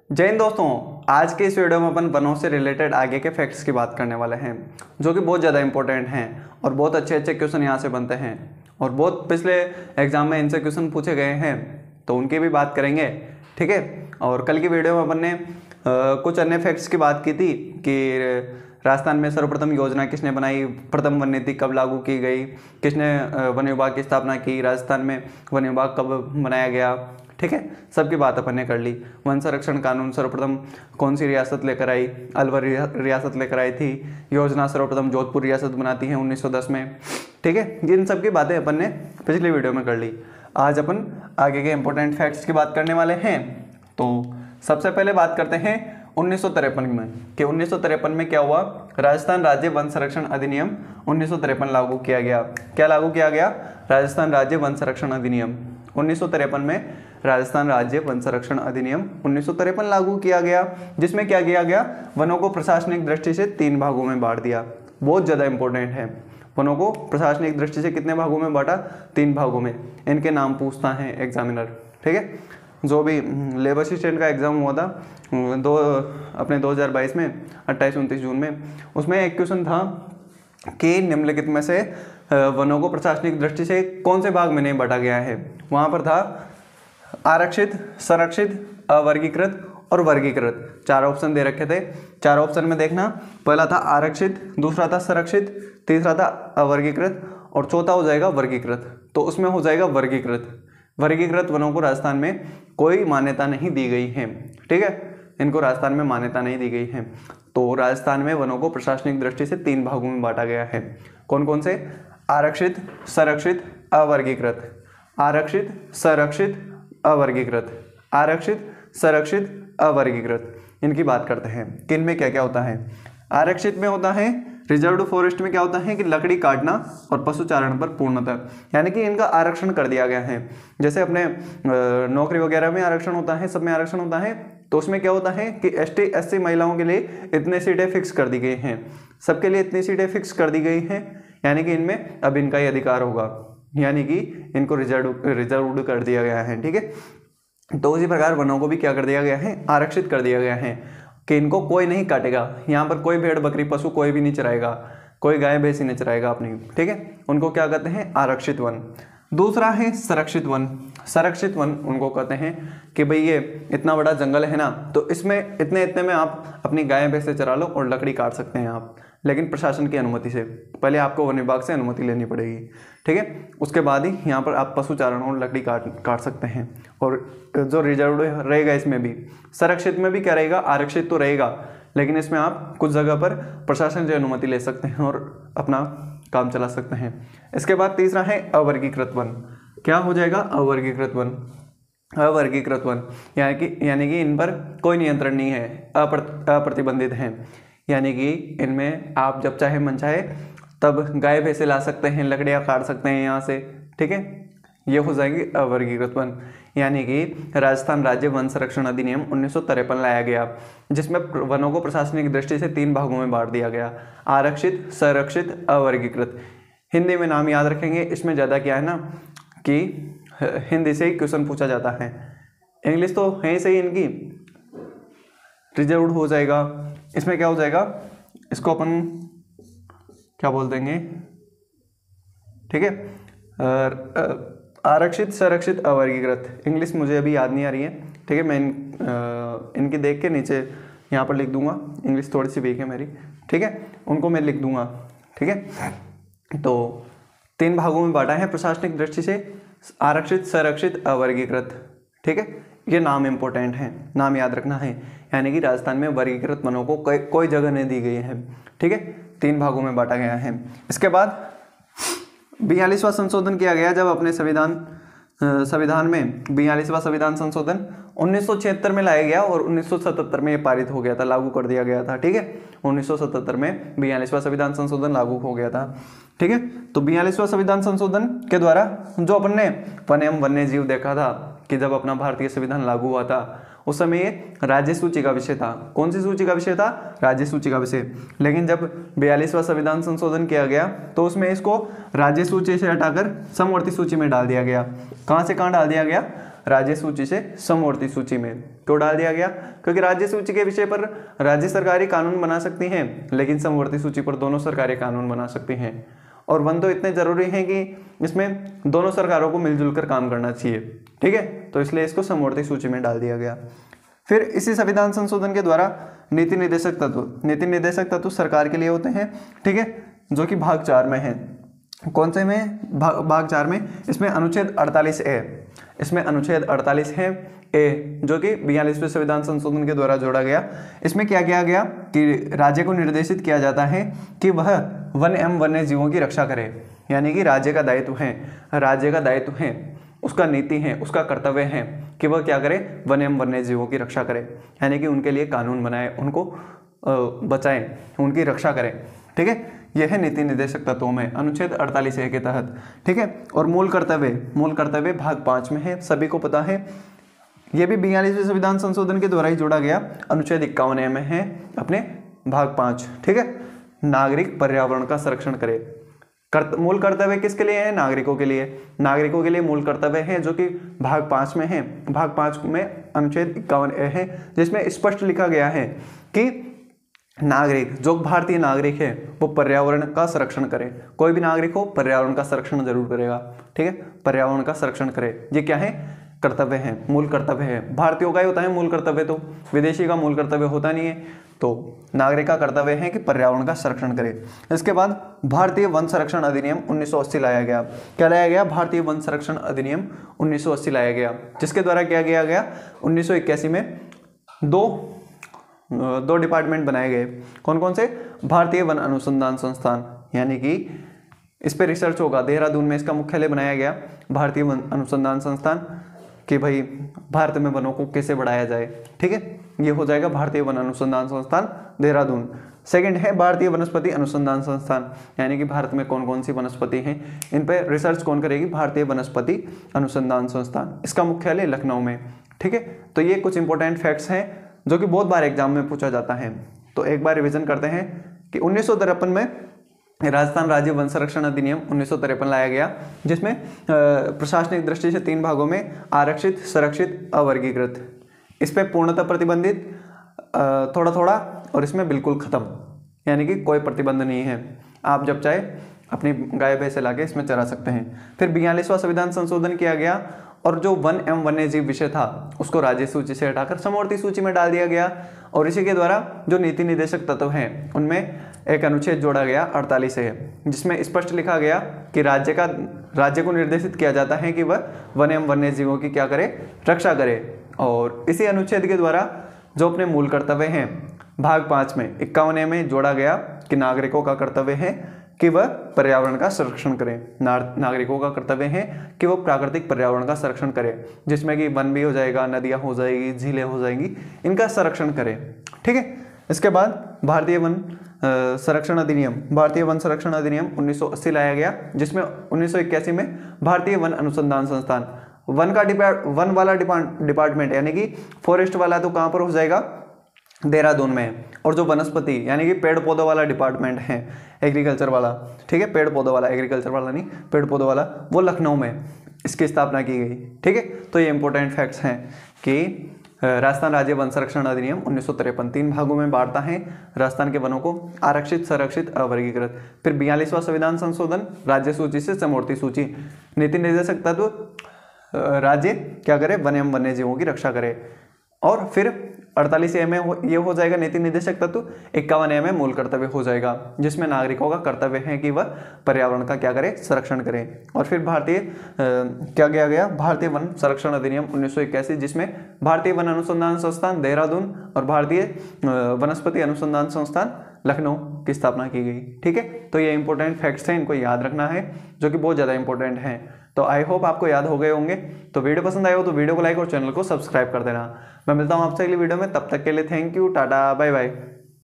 जय हिंद दोस्तों, आज के इस वीडियो में अपन वनों से रिलेटेड आगे के फैक्ट्स की बात करने वाले हैं जो कि बहुत ज़्यादा इंपॉर्टेंट हैं और बहुत अच्छे अच्छे क्वेश्चन यहाँ से बनते हैं और बहुत पिछले एग्जाम में इनसे क्वेश्चन पूछे गए हैं तो उनकी भी बात करेंगे। ठीक है, और कल की वीडियो में अपन ने कुछ अन्य फैक्ट्स की बात की थी कि राजस्थान में सर्वप्रथम योजना किसने बनाई, प्रथम वन नीति कब लागू की गई, किसने वन विभाग की स्थापना की, राजस्थान में वन विभाग कब बनाया गया। ठीक है, सबकी बात अपन ने कर ली। वन संरक्षण कानून सर्वप्रथम कौन सी रियासत लेकर आई, अलवर रियासत लेकर आई थी। योजना सर्वप्रथम जोधपुर रियासत बनाती है 1910 में। ठीक है, इन सब की बातें अपन ने पिछली वीडियो में कर ली। आज अपन आगे के इंपॉर्टेंट फैक्ट्स की बात करने वाले हैं। तो सबसे पहले बात करते हैं 1953 में कि 1953 में क्या हुआ। राजस्थान राज्य वन संरक्षण अधिनियम 1953 लागू किया गया। क्या लागू किया गया? राजस्थान राज्य वन संरक्षण अधिनियम 1953 में राजस्थान राज्य वन संरक्षण अधिनियम 1953 लागू किया गया, जिसमें क्या किया गया, वनों को प्रशासनिक दृष्टि से 3 भागों में बांट दिया। बहुत ज़्यादा इंपॉर्टेंट है। वनों को प्रशासनिक दृष्टि से कितने भागों में बांटा? 3 भागों में। इनके नाम पूछता है एग्जामिनर। ठीक है, जो भी लेबर असिस्टेंट का एग्जाम हुआ था अपने 2022 में 28-29 जून में, उसमें एक क्वेश्चन था कि निम्नलिखित में से वनों को प्रशासनिक दृष्टि से कौन से भाग में नहीं बांटा गया है। वहाँ पर था आरक्षित, संरक्षित, अवर्गीकृत और वर्गीकृत। 4 ऑप्शन दे रखे थे। 4 ऑप्शन में देखना, पहला था आरक्षित, दूसरा था संरक्षित, तीसरा था अवर्गीकृत और चौथा हो जाएगा वर्गीकृत। तो उसमें हो जाएगा वर्गीकृत। वर्गीकृत वनों को राजस्थान में कोई मान्यता नहीं दी गई है। ठीक है, इनको राजस्थान में मान्यता नहीं दी गई है। तो राजस्थान में वनों को प्रशासनिक दृष्टि से 3 भागों में बांटा गया है। कौन कौन से? आरक्षित, संरक्षित, अवर्गीकृत। आरक्षित, संरक्षित, अवर्गीकृत। आरक्षित, संरक्षित, अवर्गीकृत। इनकी बात करते हैं कि इनमें क्या क्या होता है। आरक्षित में होता है रिजर्व्ड फॉरेस्ट में क्या होता है कि लकड़ी काटना और पशुचारण पर पूर्णतः, यानी कि इनका आरक्षण कर दिया गया है। जैसे अपने नौकरी वगैरह में आरक्षण होता है, सब में आरक्षण होता है, तो उसमें क्या होता है कि ST SC महिलाओं के लिए इतने सीटें फिक्स कर दी गई हैं, सबके लिए इतनी सीटें फिक्स कर दी गई हैं, यानी कि इनमें अब इनका ही अधिकार होगा, यानी कि इनको रिजर्व्ड कर दिया गया है। ठीक है, तो उसी प्रकार वनों को भी क्या कर दिया गया है? आरक्षित कर दिया गया है कि इनको कोई नहीं काटेगा। यहाँ पर कोई भेड़ बकरी पशु कोई भी नहीं चराएगा, कोई गाय भैंस ही नहीं चराएगा अपनी। ठीक है, उनको क्या कहते हैं? आरक्षित वन। दूसरा है संरक्षित वन। संरक्षित वन उनको कहते हैं कि भाई ये इतना बड़ा जंगल है ना, तो इसमें इतने में आप अपनी गाय भैंसे चरा लो और लकड़ी काट सकते हैं आप, लेकिन प्रशासन की अनुमति से। पहले आपको वन विभाग से अनुमति लेनी पड़ेगी। ठीक है, उसके बाद ही यहाँ पर आप पशुचारण और लकड़ी काट सकते हैं। और जो रिजर्व रहेगा इसमें भी, संरक्षित में भी क्या रहेगा? आरक्षित तो रहेगा, लेकिन इसमें आप कुछ जगह पर प्रशासन से अनुमति ले सकते हैं और अपना काम चला सकते हैं। इसके बाद तीसरा है अवर्गीकृत वन। क्या हो जाएगा? अवर्गीकृत वन। अवर्गीकृत वन यानी कि इन पर कोई नियंत्रण नहीं है, अप्रतिबंधित हैं, यानी कि इनमें आप जब चाहे मन चाहे तब गाय भैंसे ला सकते हैं, लकड़ियाँ काट सकते हैं यहाँ से। ठीक है, ये हो जाएगी अवर्गीकृत वन। यानी कि राजस्थान राज्य वन संरक्षण अधिनियम 1953 लाया गया, जिसमें वनों को प्रशासनिक दृष्टि से 3 भागों में बांट दिया गया, आरक्षित, संरक्षित, अवर्गीकृत। हिंदी में नाम याद रखेंगे, इसमें ज़्यादा क्या है ना कि हिंदी से ही क्वेश्चन पूछा जाता है। इंग्लिश तो है सही इनकी, रिजर्व्ड हो जाएगा। इसमें क्या हो जाएगा? इसको अपन क्या बोल देंगे? ठीक है, आरक्षित, संरक्षित, अवर्गीकृत। इंग्लिश मुझे अभी याद नहीं आ रही है। ठीक है, मैं इनकी देख के नीचे यहाँ पर लिख दूंगा। इंग्लिश थोड़ी सी वीक है मेरी। ठीक है, उनको मैं लिख दूंगा। ठीक है, तो 3 भागों में बांटा है प्रशासनिक दृष्टि से, आरक्षित, संरक्षित, अवर्गीकृत। ठीक है, ये नाम इंपॉर्टेंट है, नाम याद रखना है। यानी कि राजस्थान में वर्गीकृत वनों को कोई जगह नहीं दी गई है। ठीक है, 3 भागों में बांटा गया है। इसके बाद 42वां संशोधन किया गया, जब अपने संविधान में 42वां संविधान संशोधन 1976 में लाया गया और 1977 में ये पारित हो गया था, लागू कर दिया गया था। ठीक है, 1977 में 42वां संविधान संशोधन लागू हो गया था। ठीक है, तो 42वां संविधान संशोधन के द्वारा जो अपन ने वन एवं वन्य जीव देखा था कि जब अपना भारतीय संविधान लागू हुआ था, उस समय ये राज्य सूची का विषय था। कौन सी सूची का विषय था? राज्य सूची का विषय। लेकिन जब 42वां संविधान संशोधन किया गया तो उसमें इसको राज्य सूची से हटाकर समवर्ती सूची में डाल दिया गया। कहाँ से कहाँ डाल दिया गया? राज्य सूची से समवर्ती सूची में। क्यों डाल दिया गया? क्योंकि राज्य सूची के विषय पर राज्य सरकारी कानून बना सकती हैं, लेकिन समवर्ती सूची पर दोनों सरकारें कानून बना सकती हैं। और वन तो इतने जरूरी हैं कि इसमें दोनों सरकारों को मिलजुल कर काम करना चाहिए, ठीक है, तो इसलिए इसको समवर्ती सूची में डाल दिया गया। फिर इसी संविधान संशोधन के द्वारा नीति निर्देशक तत्व सरकार के लिए होते हैं, ठीक है, जो कि भाग 4 में है। कौन से में? भाग 4 में। इसमें अनुच्छेद 48A, इसमें अनुच्छेद 48 है ए, जो कि 42वें संविधान संशोधन के द्वारा जोड़ा गया। इसमें क्या किया गया कि राज्य को निर्देशित किया जाता है कि वह वन एवं वन्य जीवों की रक्षा करे, यानी कि राज्य का दायित्व है, उसका नीति है, उसका कर्तव्य है कि वह क्या करे, वन एवं वन्य जीवों की रक्षा करे, यानी कि उनके लिए कानून बनाए, उनको बचाएं, उनकी रक्षा करें, ठीक है। यह है नीति निर्देशक तत्वों में अनुच्छेद 48A के तहत, ठीक है। और मूल कर्तव्य भाग 5 में है, सभी को पता है। यह भी 42वें संविधान संशोधन के द्वारा ही जोड़ा गया, अनुच्छेद 51A में है अपने भाग 5, ठीक है। नागरिक पर्यावरण का संरक्षण करे। मूल कर्तव्य किसके लिए है? नागरिकों के लिए मूल कर्तव्य है, जो कि भाग 5 में है। भाग 5 में अनुच्छेद 51A है, जिसमें स्पष्ट लिखा गया है कि नागरिक, जो भारतीय नागरिक है, वो पर्यावरण का संरक्षण करे। कोई भी नागरिक हो, पर्यावरण का संरक्षण जरूर करेगा, ठीक है, पर्यावरण का संरक्षण करे। ये क्या है? कर्तव्य है, मूल कर्तव्य है। भारतीयों का ही होता है मूल कर्तव्य, तो विदेशी का मूल कर्तव्य होता नहीं है। तो नागरिक का कर्तव्य है कि पर्यावरण का संरक्षण करे। इसके बाद भारतीय वन संरक्षण अधिनियम 1980 लाया गया। क्या लाया गया? भारतीय वन संरक्षण अधिनियम 1980 लाया गया, जिसके द्वारा क्या किया गया? 1981 में दो डिपार्टमेंट बनाए गए। कौन कौन से? भारतीय वन अनुसंधान संस्थान, यानी कि इस पे रिसर्च होगा, देहरादून में इसका मुख्यालय बनाया गया, भारतीय वन अनुसंधान संस्थान, कि भाई भारत में वनों को कैसे बढ़ाया जाए, ठीक है। ये हो जाएगा भारतीय वन अनुसंधान संस्थान देहरादून। सेकंड है भारतीय वनस्पति अनुसंधान संस्थान, यानी कि भारत में कौन कौन सी वनस्पति हैं, इन पे रिसर्च कौन करेगी? भारतीय वनस्पति अनुसंधान संस्थान। इसका मुख्यालय लखनऊ में, ठीक है। तो ये कुछ इंपॉर्टेंट फैक्ट्स हैं जो कि बहुत बार एग्जाम में पूछा जाता है। तो एक बार रिवीजन करते हैं कि 1953 में राजस्थान राज्य वन संरक्षण अधिनियम 1953 लाया गया, जिसमें प्रशासनिक दृष्टि से 3 भागों में आरक्षित, संरक्षित, अवर्गीकृत। इस पे पूर्णतः प्रतिबंधित, थोड़ा थोड़ा, और इसमें बिल्कुल खत्म, यानी कि कोई प्रतिबंध नहीं है। आप जब चाहे अपनी गाय भैंसे लाके इसमें चरा सकते हैं। फिर 42वां संविधान संशोधन किया गया और जो वन एवं वन्य जीव विषय था उसको राज्य सूची से हटाकर समवर्ती सूची में डाल दिया गया। और इसी के द्वारा जो नीति निर्देशक तत्व हैं उनमें एक अनुच्छेद जोड़ा गया 48 है, जिसमें स्पष्ट लिखा गया कि राज्य को निर्देशित किया जाता है कि वह वन एवं वन्य जीवों की क्या करे? रक्षा करे। और इसी अनुच्छेद के द्वारा जो अपने मूल कर्तव्य हैं भाग 5 में 51 में जोड़ा गया कि नागरिकों का कर्तव्य है कि वह पर्यावरण का संरक्षण करें। नागरिकों का कर्तव्य है कि वह प्राकृतिक पर्यावरण का संरक्षण करें, जिसमें कि वन भी हो जाएगा, नदियां हो जाएगी, झीलें हो जाएंगी, इनका संरक्षण करें, ठीक है। इसके बाद भारतीय वन संरक्षण अधिनियम 1980 लाया गया, जिसमें 1981 में भारतीय वन अनुसंधान संस्थान, वन वाला डिपार्टमेंट यानी कि फॉरेस्ट वाला तो कहाँ पर हो जाएगा? देहरादून में। और जो वनस्पति यानी कि पेड़ पौधों वाला डिपार्टमेंट है, एग्रीकल्चर वाला, ठीक है, पेड़ पौधों वाला, एग्रीकल्चर वाला नहीं, पेड़ पौधों वाला, वो लखनऊ में इसकी स्थापना की गई, ठीक है। तो ये इंपॉर्टेंट फैक्ट्स हैं कि राजस्थान राज्य वन संरक्षण अधिनियम 1953 3 भागों में बांटता है राजस्थान के वनों को, आरक्षित, संरक्षित, अवर्गीकृत। फिर 42वां संविधान संशोधन राज्य सूची से समवर्ती सूची। नीति निर्देशक तत्व राज्य क्या करे? वन एवं वन्य जीवों की रक्षा करे। और फिर 48A में ये हो जाएगा नीति निर्देशक तत्व, 51A में मूल कर्तव्य हो जाएगा, जिसमें नागरिकों का कर्तव्य है कि वह पर्यावरण का क्या करे? संरक्षण करें। और फिर क्या किया गया? भारतीय वन संरक्षण अधिनियम 1981, जिसमें भारतीय वन अनुसंधान संस्थान देहरादून और भारतीय वनस्पति अनुसंधान संस्थान लखनऊ की स्थापना की गई, ठीक है। तो ये इंपॉर्टेंट फैक्ट्स हैं, इनको याद रखना है, जो कि बहुत ज़्यादा इंपॉर्टेंट हैं। तो आई होप आपको याद हो गए होंगे। तो वीडियो पसंद आया हो तो वीडियो को लाइक और चैनल को सब्सक्राइब कर देना। मैं मिलता हूँ आपसे अगली वीडियो में, तब तक के लिए thank you, tata, bye bye.